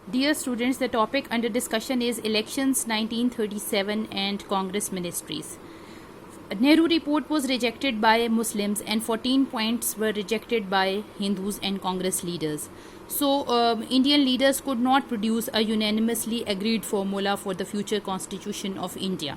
Dear students, the topic under discussion is Elections 1937 and Congress Ministries. Nehru report was rejected by Muslims and 14 points were rejected by Hindus and Congress leaders. So, Indian leaders could not produce a unanimously agreed formula for the future constitution of India.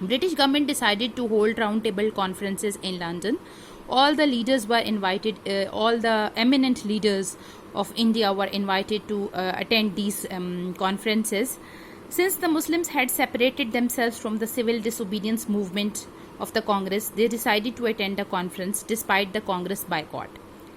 British government decided to hold roundtable conferences in London. All the leaders were invited, all the eminent leaders of India were invited to attend these conferences. Since the Muslims had separated themselves from the civil disobedience movement of the Congress, they decided to attend the conference despite the Congress boycott.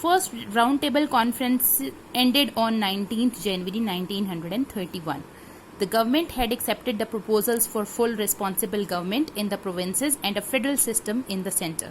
First roundtable conference ended on 19th January 1931. The government had accepted the proposals for full responsible government in the provinces and a federal system in the center.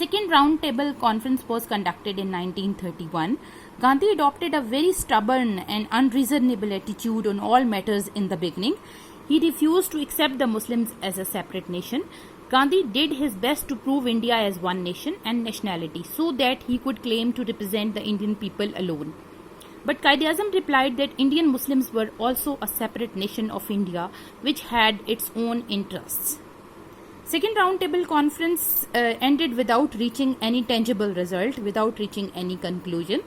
Second round table conference was conducted in 1931. Gandhi adopted a very stubborn and unreasonable attitude on all matters in the beginning. He refused to accept the Muslims as a separate nation. Gandhi did his best to prove India as one nation and nationality so that he could claim to represent the Indian people alone. But Quaid-e-Azam replied that Indian Muslims were also a separate nation of India which had its own interests. Second roundtable conference ended without reaching any tangible result, without reaching any conclusion.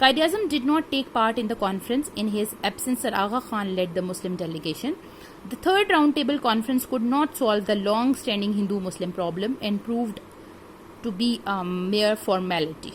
Quaid-e-Azam did not take part in the conference. In his absence, Sir Agha Khan led the Muslim delegation. The third round table conference could not solve the long-standing Hindu-Muslim problem and proved to be a mere formality.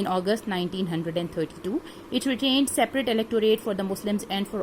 In August 1932, it retained separate electorate for the Muslims and for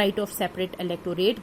right of separate electorate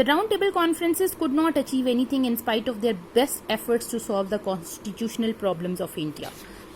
The roundtable conferences could not achieve anything in spite of their best efforts to solve the constitutional problems of India.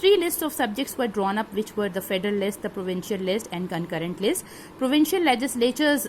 3 lists of subjects were drawn up which were the federal list, the provincial list and concurrent list. Provincial legislatures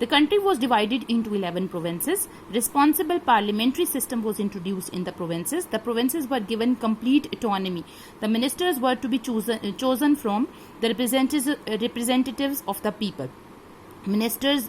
The country was divided into 11 provinces. Responsible parliamentary system was introduced in the provinces. The provinces were given complete autonomy. The ministers were to be chosen from the representatives of the people. Ministers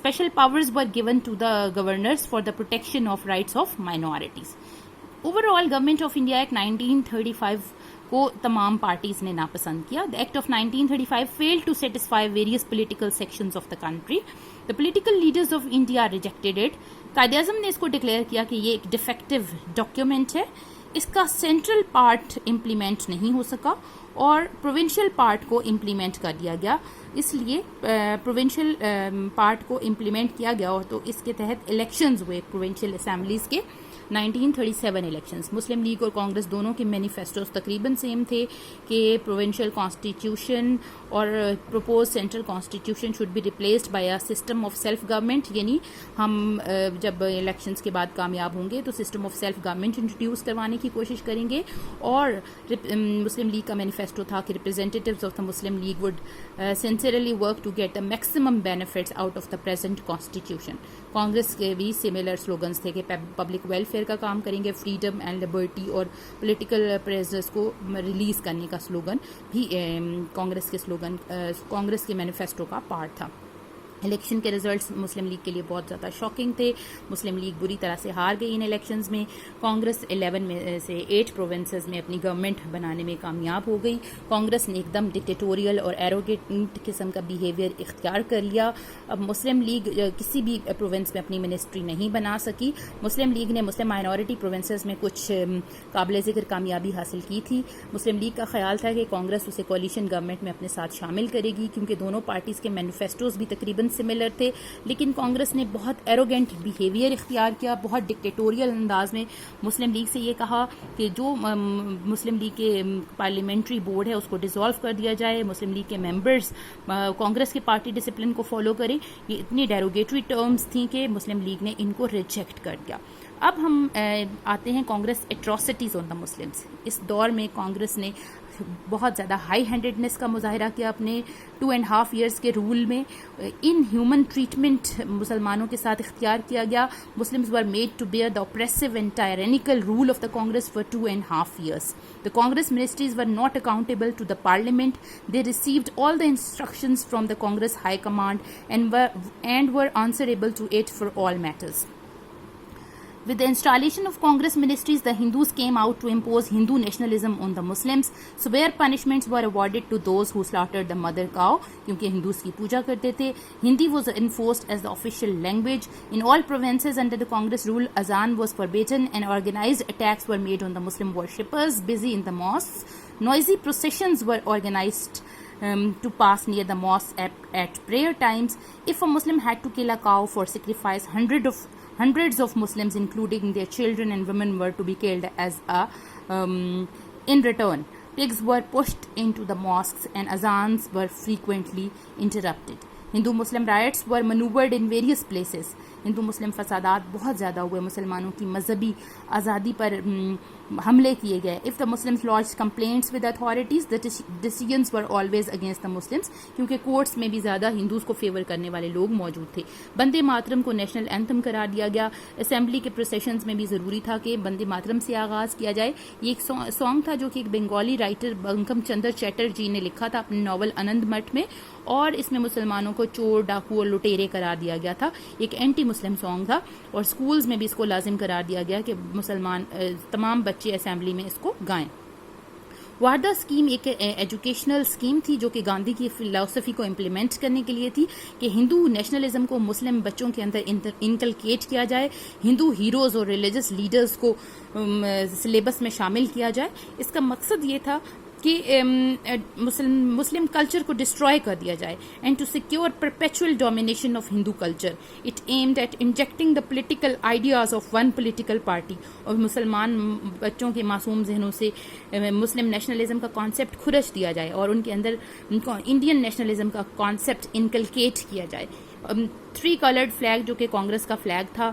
Special powers were given to the governors for the protection of rights of minorities. Overall, Government of India Act 1935 کو تمام parties نے ناپسند کیا. The Act of 1935 failed to satisfy various political sections of the country. The political leaders of India rejected it. Quaid Azam نے اس کو declare کیا کہ یہ ایک ڈیفیکٹو ڈاکیومنٹ ہے, اس کا سینٹرل پارٹ امپلیمنٹ نہیں ہو سکا اور پروونشل پارٹ کو امپلیمنٹ کر دیا گیا. اس لیے پروونشل پارٹ کو امپلیمنٹ کیا گیا اور تو اس کے تحت الیکشنز ہوئے پروونشل اسمبلیز کے. 1937 الیکشنز. مسلم لیگ اور کانگریس دونوں کے مینیفیسٹوز تقریباً سیم تھے کہ پروونشل کانسٹیٹیوشن اور propose central constitution should be replaced by a system of self government. یعنی ہم جب الیکشنز کے بعد کامیاب ہوں گے تو system of self government introduce کروانے کی کوشش کریں گے. اور مسلم لیگ کا مینیفیسٹو تھا کہ representatives of the Muslim League would sincerely work to get the maximum benefits out of the present constitution. Congress کے بھی سملر سلوگنس تھے کہ پبلک ویلفیئر کا کام کریں گے, فریڈم اینڈ لبرٹی اور پولیٹیکل پریزنرز کو ریلیز کرنے کا سلوگن بھی کانگریس کے مینیفیسٹو کا پارٹ تھا. الیکشن کے ریزلٹس مسلم لیگ کے لیے بہت زیادہ شاکنگ تھے. مسلم لیگ بری طرح سے ہار گئی ان الیکشنز میں. کانگریس 11 میں سے 8 پروونسز میں اپنی گورنمنٹ بنانے میں کامیاب ہو گئی. کانگریس نے ایک دم ڈکٹیٹوریل اور ایروگینٹ قسم کا بیہیویئر اختیار کر لیا. اب مسلم لیگ کسی بھی پروونس میں اپنی منسٹری نہیں بنا سکی. مسلم لیگ نے مسلم مائنورٹی پروونسز میں کچھ قابل ذکر کامیابی حاصل کی تھی. مسلم لیگ کا خیال تھا کہ کانگریس اسے کولیشن گورنمنٹ میں اپنے ساتھ شامل کرے گی کیونکہ دونوں پارٹیز کے مینیفیسٹوز بھی تقریباً سملر تھے. لیکن کانگریس نے بہت ایروگینٹ بیہیویئر اختیار کیا, بہت ڈکٹیٹوریل انداز میں مسلم لیگ سے یہ کہا کہ جو مسلم لیگ کے پارلیمنٹری بورڈ ہے اس کو ڈیزالو کر دیا جائے, مسلم لیگ کے ممبرز کانگریس کے پارٹی ڈسپلن کو فالو کریں. یہ اتنی ڈیروگیٹری ٹرمز تھیں کہ مسلم لیگ نے ان کو ریجیکٹ کر دیا. اب ہم آتے ہیں کانگریس ایٹراسٹیز آن دا مسلمس. اس دور میں کانگریس نے بہت زیادہ ہائی ہینڈیڈنس کا مظاہرہ کیا اپنے 2.5 ایئرس کے رول میں. ان ہیومن ٹریٹمنٹ مسلمانوں کے ساتھ اختیار کیا گیا. Muslims were made to bear the oppressive and tyrannical rule of the Congress for 2.5 years. The Congress ministries were not accountable to the parliament. They received all the instructions from the Congress High Command and were answerable to it for all matters. With the installation of Congress ministries, the Hindus came out to impose Hindu nationalism on the Muslims. Severe punishments were awarded to those who slaughtered the mother cow, kyunki Hindus ki puja karte the. Hindi was enforced as the official language. In all provinces under the Congress rule, azan was forbidden and organized attacks were made on the Muslim worshippers busy in the mosques. Noisy processions were organized to pass near the mosque at prayer times. If a Muslim had to kill a cow for sacrifice, hundreds of Muslims, including their children and women, were to be killed as in return. Pigs were pushed into the mosques and azans were frequently interrupted. Hindu-Muslim riots were maneuvered in various places. ہندو-مسلم فسادات بہت زیادہ ہوئے, مسلمانوں کی مذہبی آزادی پر حملے کیے گئے. If the Muslims lodged complaints with authorities, the decisions were always against the Muslims, کیونکہ کورٹس میں بھی زیادہ ہندوز کو فیور کرنے والے لوگ موجود تھے. بندے ماترم کو نیشنل اینتھم قرار دیا گیا. اسمبلی کے پروسیشنز میں بھی ضروری تھا کہ بندے ماترم سے آغاز کیا جائے. یہ ایک سانگ تھا جو کہ ایک بنگالی رائٹر بنکم چندر چیٹرجی نے لکھا تھا اپنے ناول آنند مٹھ میں, اور اس میں مسلمانوں کو چور, ڈاکو اور لٹیرے قرار دیا گیا تھا. ایک اینٹی مسلم سانگ تھا, اور اسکولز میں بھی اس کو لازم قرار دیا گیا کہ مسلمان تمام بچے اسمبلی میں اس کو گائیں. واردا اسکیم ایک ایجوکیشنل اسکیم تھی جو کہ گاندھی کی فلاسفی کو امپلیمنٹ کرنے کے لیے تھی کہ ہندو نیشنلزم کو مسلم بچوں کے اندر انکلکیٹ کیا جائے, ہندو ہیروز اور ریلیجس لیڈرز کو سلیبس میں شامل کیا جائے. اس کا مقصد یہ تھا کہ مسلم کلچر کو ڈسٹروائے کر دیا جائے, and to secure perpetual domination of Hindu culture. It aimed at injecting the political ideas of one political party. اور مسلمان بچوں کے معصوم ذہنوں سے مسلم نیشنلزم کا کانسیپٹ کھرچ دیا جائے اور ان کے اندر انڈین نیشنلزم کا کانسیپٹ انکلکیٹ کیا جائے. 3 کلرڈ فلیگ جو کہ کانگریس کا فلیگ تھا,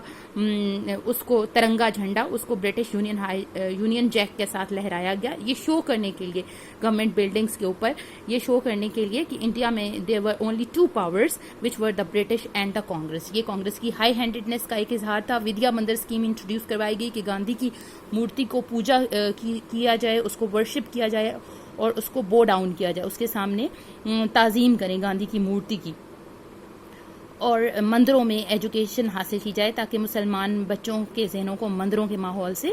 اس کو ترنگا جھنڈا, اس کو برٹش یونین جیک کے ساتھ لہرایا گیا. یہ شو کرنے کے لیے گورنمنٹ بلڈنگز کے اوپر یہ شو کرنے کے لیے کہ انڈیا میں there were only 2 powers which were the British and the Congress. یہ کانگریس کی ہائی ہینڈیڈنس کا ایک اظہار تھا. ودیا مندر اسکیم انٹروڈیوس کروائی گئی کہ گاندھی کی مورتی کو پوجا کیا جائے, اس کو ورشپ کیا جائے اور اس کو بو ڈاؤن کیا جائے, اس کے سامنے تعظیم کریں گاندھی کی مورتی کی. اور مندروں میں ایجوکیشن حاصل کی جائے تاکہ مسلمان بچوں کے ذہنوں کو مندروں کے ماحول سے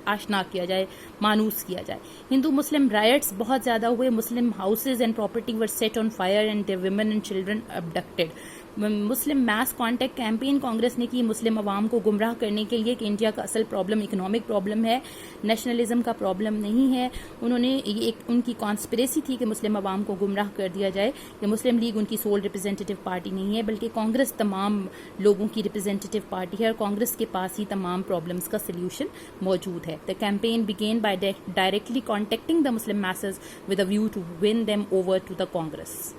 آشنا کیا جائے, مانوس کیا جائے. ہندو مسلم رائٹس بہت زیادہ ہوئے. Muslim houses and property were set on fire and their women and children abducted. Muslim mass contact campaign Congress نے کی مسلم عوام کو گمراہ کرنے کے لیے کہ انڈیا کا اصل پرابلم اکنامک پرابلم ہے, نیشنلزم کا پرابلم نہیں ہے. انہوں نے ان کی کانسپریسی تھی کہ مسلم عوام کو گمراہ کر دیا جائے کہ مسلم لیگ ان کی سول ریپرزینٹیو پارٹی نہیں ہے بلکہ کانگریس تمام لوگوں کی ریپرزینٹیو پارٹی ہے اور کانگریس کے پاس ہی تمام پرابلمس کا سلیوشن موجود ہے. The campaign begin by directly contacting the Muslim masses with a view to win them over to the Congress.